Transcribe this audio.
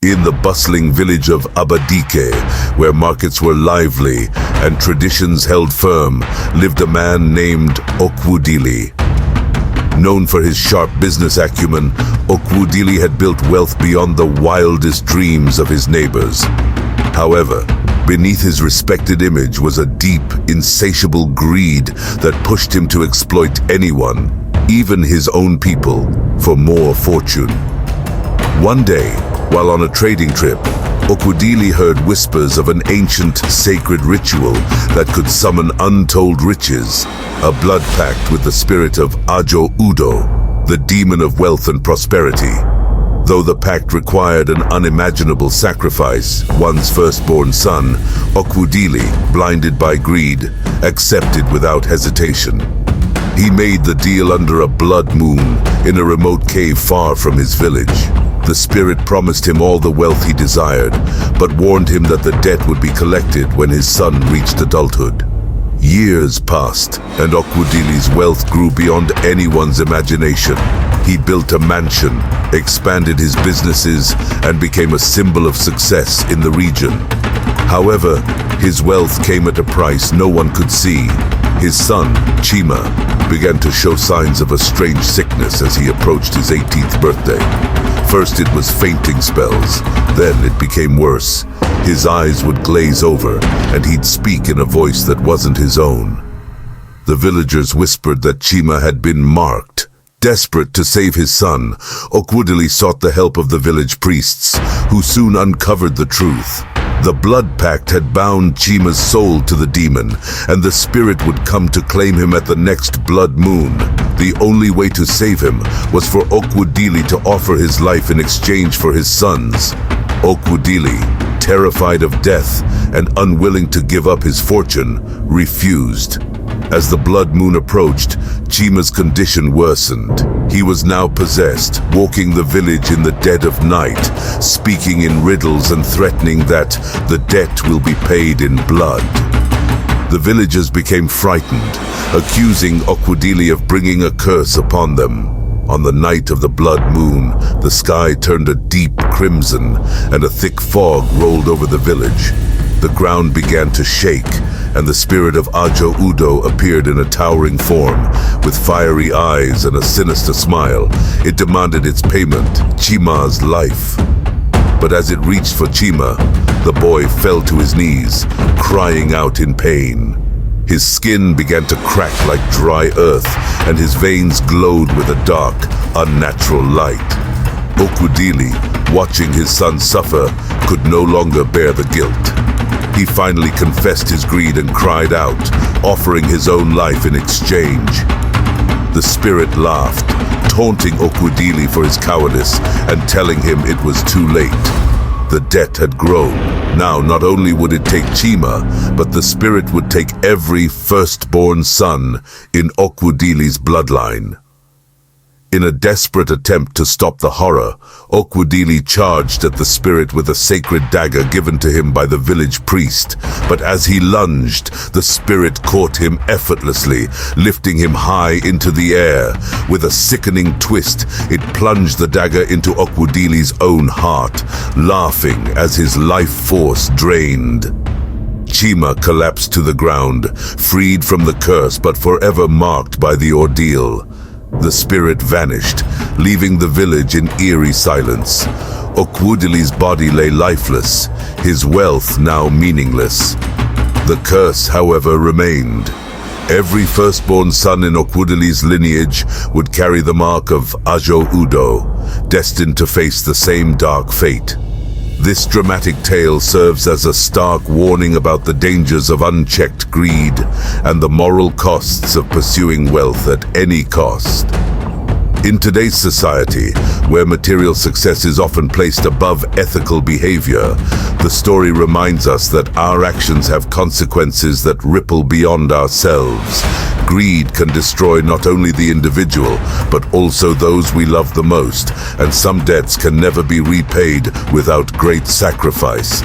In the bustling village of Abadike, where markets were lively and traditions held firm, lived a man named Okwudili. Known for his sharp business acumen, Okwudili had built wealth beyond the wildest dreams of his neighbors. However, beneath his respected image was a deep, insatiable greed that pushed him to exploit anyone, even his own people, for more fortune. One day, while on a trading trip, Okwudili heard whispers of an ancient sacred ritual that could summon untold riches, a blood pact with the spirit of Ajo-Udo, the demon of wealth and prosperity. Though the pact required an unimaginable sacrifice, one's firstborn son, Okwudili, blinded by greed, accepted without hesitation. He made the deal under a blood moon in a remote cave far from his village. The spirit promised him all the wealth he desired, but warned him that the debt would be collected when his son reached adulthood. Years passed, and Okwudili's wealth grew beyond anyone's imagination. He built a mansion, expanded his businesses, and became a symbol of success in the region. However, his wealth came at a price no one could see. His son, Chikah, began to show signs of a strange sickness as he approached his 18th birthday. First it was fainting spells, then it became worse. His eyes would glaze over, and he'd speak in a voice that wasn't his own. The villagers whispered that Chikah had been marked. Desperate to save his son, Okwudili sought the help of the village priests, who soon uncovered the truth. The blood pact had bound Chikah's soul to the demon, and the spirit would come to claim him at the next blood moon. The only way to save him was for Okwudili to offer his life in exchange for his son's. Okwudili, terrified of death and unwilling to give up his fortune, refused. As the blood moon approached, Chikah's condition worsened. He was now possessed, walking the village in the dead of night, speaking in riddles and threatening that the debt will be paid in blood. The villagers became frightened, accusing Okwudili of bringing a curse upon them. On the night of the blood moon, the sky turned a deep crimson, and a thick fog rolled over the village. The ground began to shake, and the spirit of Ajo-Udo appeared in a towering form, with fiery eyes and a sinister smile. It demanded its payment, Chikah's life. But as it reached for Chikah, the boy fell to his knees, crying out in pain. His skin began to crack like dry earth, and his veins glowed with a dark, unnatural light. Okwudili, watching his son suffer, could no longer bear the guilt. He finally confessed his greed and cried out, offering his own life in exchange. The spirit laughed, taunting Okwudili for his cowardice and telling him it was too late. The debt had grown. Now not only would it take Chikah, but the spirit would take every firstborn son in Okwudili's bloodline. In a desperate attempt to stop the horror, Okwudili charged at the spirit with a sacred dagger given to him by the village priest. But as he lunged, the spirit caught him effortlessly, lifting him high into the air. With a sickening twist, it plunged the dagger into Okwudili's own heart, laughing as his life force drained. Chikah collapsed to the ground, freed from the curse but forever marked by the ordeal. The spirit vanished, leaving the village in eerie silence. Okwudili's body lay lifeless, his wealth now meaningless. The curse, however, remained. Every firstborn son in Okwudili's lineage would carry the mark of Ajo-Udo, destined to face the same dark fate. This dramatic tale serves as a stark warning about the dangers of unchecked greed and the moral costs of pursuing wealth at any cost. In today's society, where material success is often placed above ethical behavior, the story reminds us that our actions have consequences that ripple beyond ourselves. Greed can destroy not only the individual, but also those we love the most, and some debts can never be repaid without great sacrifice.